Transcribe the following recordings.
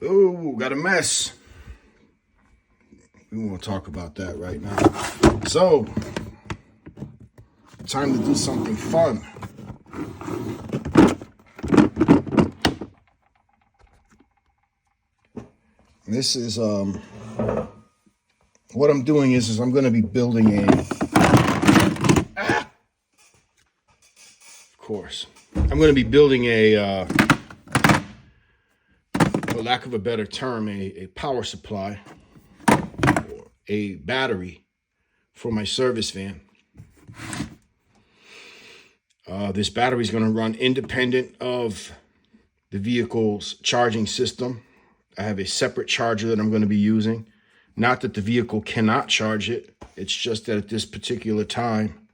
Oh, got a mess. We won't talk about that right now. So, time to do something fun. This is what I'm doing is I'm going to be building I'm going to be building a for lack of a better term, a power supply, or a battery for my service van. This battery is going to run independent of the vehicle's charging system. I have a separate charger that I'm going to be using. Not that the vehicle cannot charge it. It's just that at this particular time,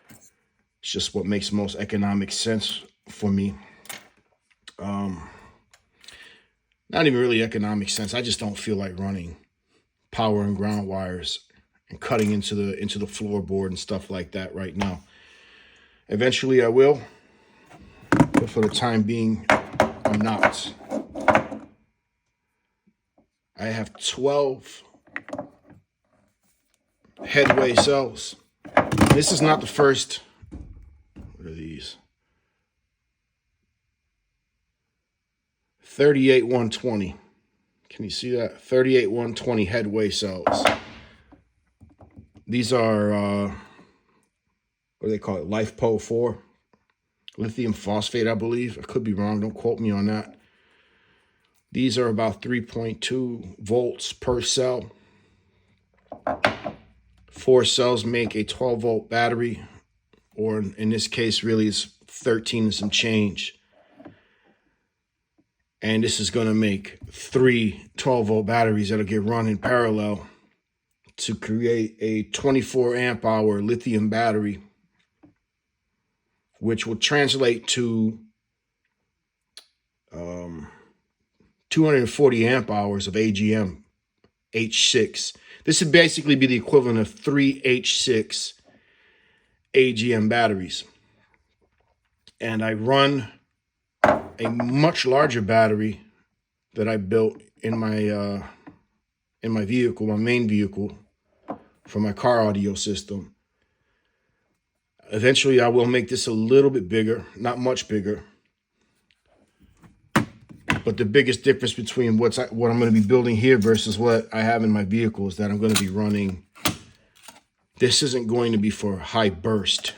it's just what makes most economic sense for me. Not even really economic sense. I just don't feel like running power and ground wires and cutting into the floorboard and stuff like that right now. Eventually I will, but for the time being, I'm not. I have 12 headway cells. This is not the first. What are these? 38120. Can you see that? 38120 headway cells. These are, what do they call it? LifePo4. Lithium phosphate, I believe. I could be wrong. Don't quote me on that. These are about 3.2 volts per cell. 4 cells make a 12 volt battery, or in this case, really it's 13 and some change. And this is going to make 3 12 volt batteries that'll get run in parallel to create a 24 amp hour lithium battery, which will translate to 240 amp hours of AGM H6. This would basically be the equivalent of 3 H6 AGM batteries. And I run a much larger battery that I built in my vehicle, my main vehicle, for my car audio system. Eventually, I will make this a little bit bigger, not much bigger. But the biggest difference between what I'm going to be building here versus what I have in my vehicle is that I'm going to be running. This isn't going to be for high burst.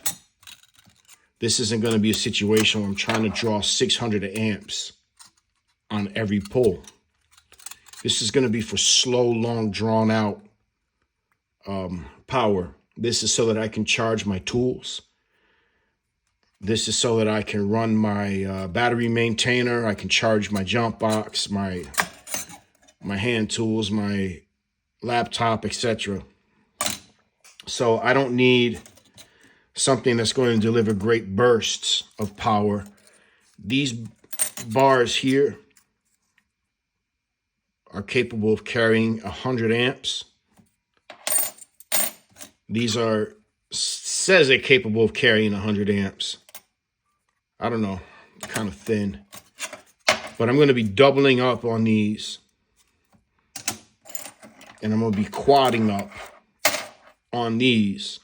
This isn't going to be a situation where I'm trying to draw 600 amps on every pull. This is going to be for slow, long, drawn out power. This is so that I can charge my tools. This is so that I can run my battery maintainer. I can charge my jump box, my hand tools, my laptop, etc. So I don't need something that's going to deliver great bursts of power. These bars here are capable of carrying 100 amps. These says they're capable of carrying 100 amps. I don't know, kind of thin. But I'm going to be doubling up on these. And I'm going to be quadding up on these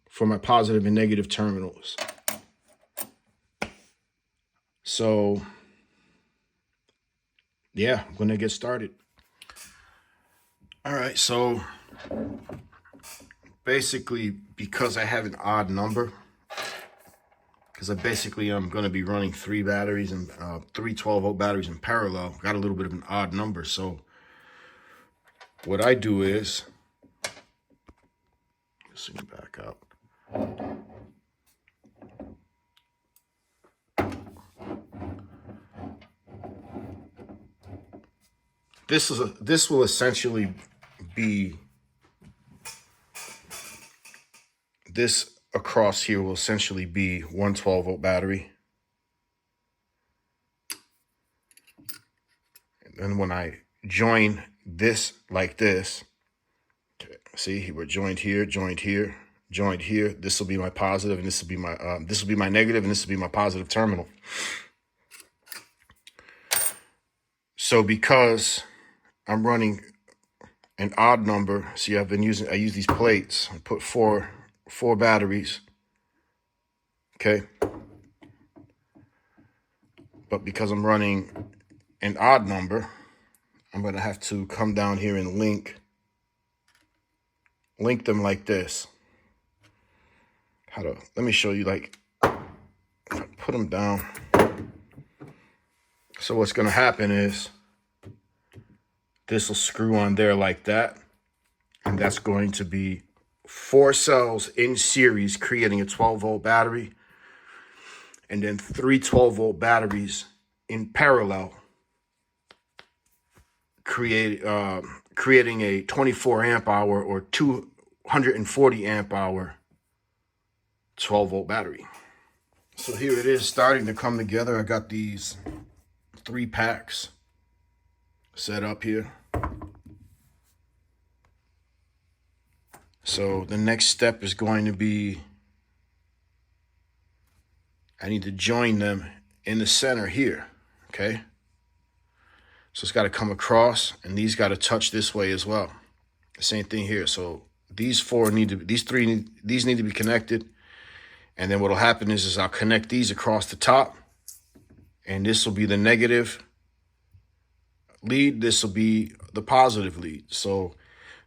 for my positive and negative terminals. So, yeah, I'm going to get started. All right, so basically, because I have an odd number, because I'm going to be running 3 batteries and 3 12 volt batteries in parallel, got a little bit of an odd number. So what I do is, let's see, back up. This will essentially be, this across here will essentially be 1 12 volt battery. And then when I join this like this, okay, see, we're joined here, joined here, joined here. This will be my positive, and this will be my negative, and this will be my positive terminal. So because I'm running an odd number. See, I use these plates. I put four batteries. Okay. But because I'm running an odd number, I'm going to have to come down here and link them like this. Let me show you, like, if I put them down. So what's going to happen is this will screw on there like that. And that's going to be 4 cells in series creating a 12-volt battery. And then 3 12-volt batteries in parallel creating a 24 amp hour or 240 amp hour 12-volt battery. So here it is starting to come together. I got these 3 packs set up here. So the next step is going to be, I need to join them in the center here, okay? So it's got to come across, and these got to touch this way as well. The same thing here. So these need to be connected. And then what'll happen is I'll connect these across the top, and this will be the negative lead. This will be the positive lead. So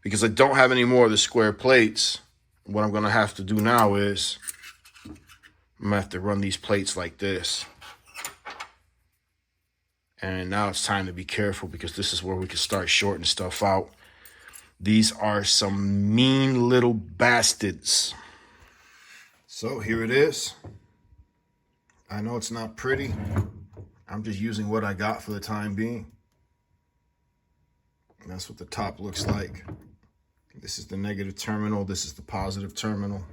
because I don't have any more of the square plates, what I'm going to have to do now is I'm going to have to run these plates like this. And now it's time to be careful, because this is where we can start shorting stuff out. These are some mean little bastards. So here it is. I know it's not pretty. I'm just using what I got for the time being. And that's what the top looks like. This is the negative terminal. This is the positive terminal.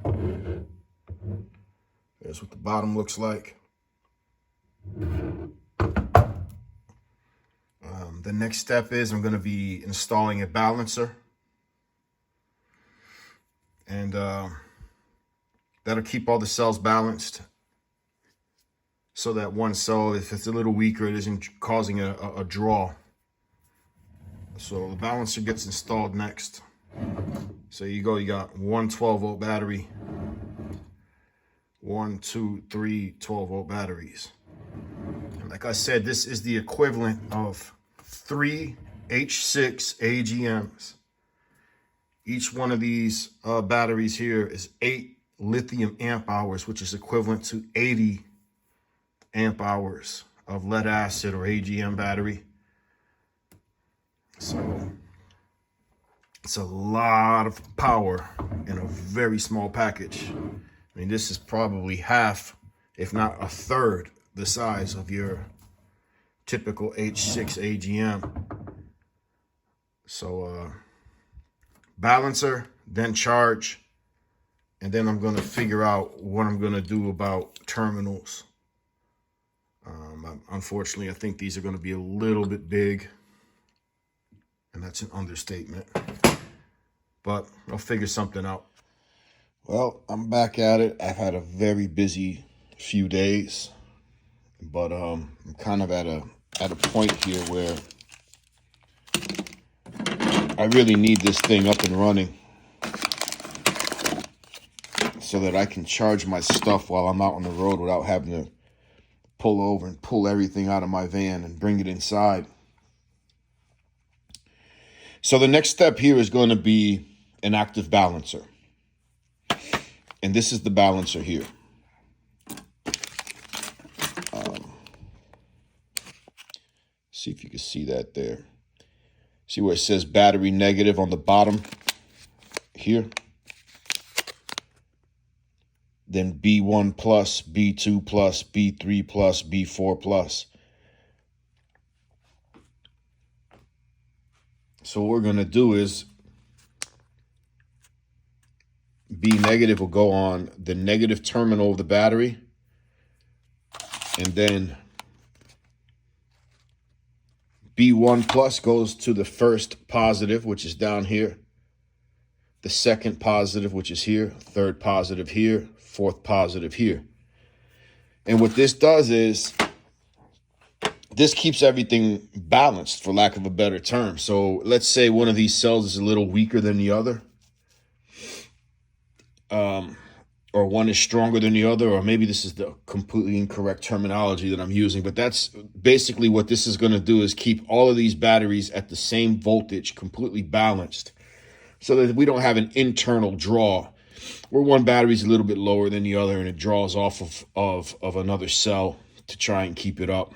There's what the bottom looks like. The next step is I'm going to be installing a balancer. And that'll keep all the cells balanced, so that one cell, if it's a little weaker, it isn't causing a draw. So the balancer gets installed next. So you got 1 12-volt battery, 1, 2, 3 12-volt batteries. And like I said, this is the equivalent of 3 H6 AGMs. Each one of these batteries here is 8 lithium amp hours, which is equivalent to 80 amp hours of lead acid or AGM battery. So it's a lot of power in a very small package. I mean, this is probably half, if not a third, the size of your typical H6 AGM. So balancer, then charge, and then I'm going to figure out what I'm going to do about terminals. Unfortunately, I think these are going to be a little bit big, and that's an understatement, but I'll figure something out. Well, I'm back at it. I've had a very busy few days, but I'm kind of at a point here where I really need this thing up and running so that I can charge my stuff while I'm out on the road without having to pull over and pull everything out of my van and bring it inside. So the next step here is going to be an active balancer. And this is the balancer here. See if you can see that there. See where it says battery negative on the bottom here? Then B1 plus, B2 plus, B3 plus, B4 plus. So what we're going to do is B negative will go on the negative terminal of the battery. And then B1 plus goes to the first positive, which is down here. The second positive, which is here. Third positive here. Fourth positive here. And what this does is, this keeps everything balanced, for lack of a better term. So let's say one of these cells is a little weaker than the other, or one is stronger than the other, or maybe this is the completely incorrect terminology that I'm using, but that's basically what this is going to do, is keep all of these batteries at the same voltage, completely balanced, so that we don't have an internal draw where one battery is a little bit lower than the other and it draws off of another cell to try and keep it up.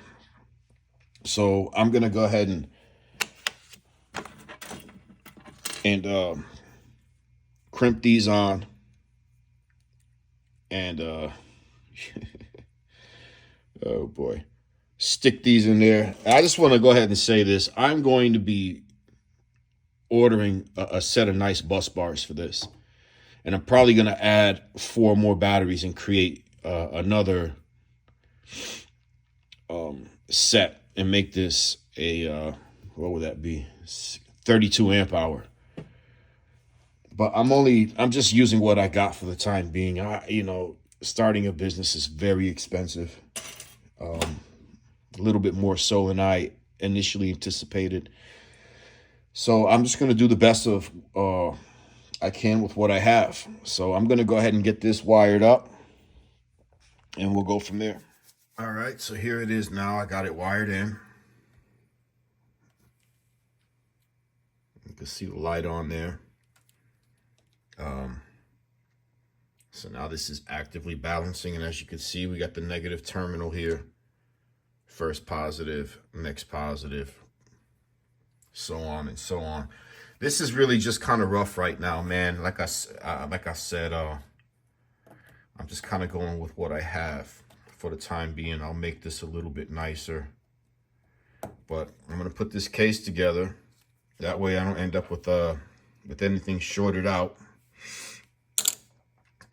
So I'm going to go ahead and crimp these on, and oh boy, stick these in there. I just want to go ahead and say this. I'm going to be ordering a set of nice bus bars for this, and I'm probably going to add 4 more batteries and create another set and make this a what would that be, 32 amp hour. But I'm just using what I got for the time being. You know, starting a business is very expensive, a little bit more so than I initially anticipated. So I'm just going to do the best of I can with what I have. So I'm going to go ahead and get this wired up, and we'll go from there. All right, so here it is now. I got it wired in. You can see the light on there. So now this is actively balancing, and as you can see, we got the negative terminal here. First positive, next positive, so on and so on. This is really just kind of rough right now, man. Like I said, I'm just kind of going with what I have for the time being. I'll make this a little bit nicer, but I'm gonna put this case together. That way I don't end up with anything shorted out.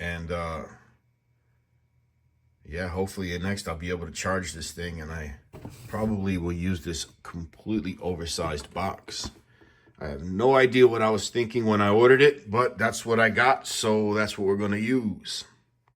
And yeah, hopefully next I'll be able to charge this thing, and I probably will use this completely oversized box. I have no idea what I was thinking when I ordered it, but that's what I got, so that's what we're going to use.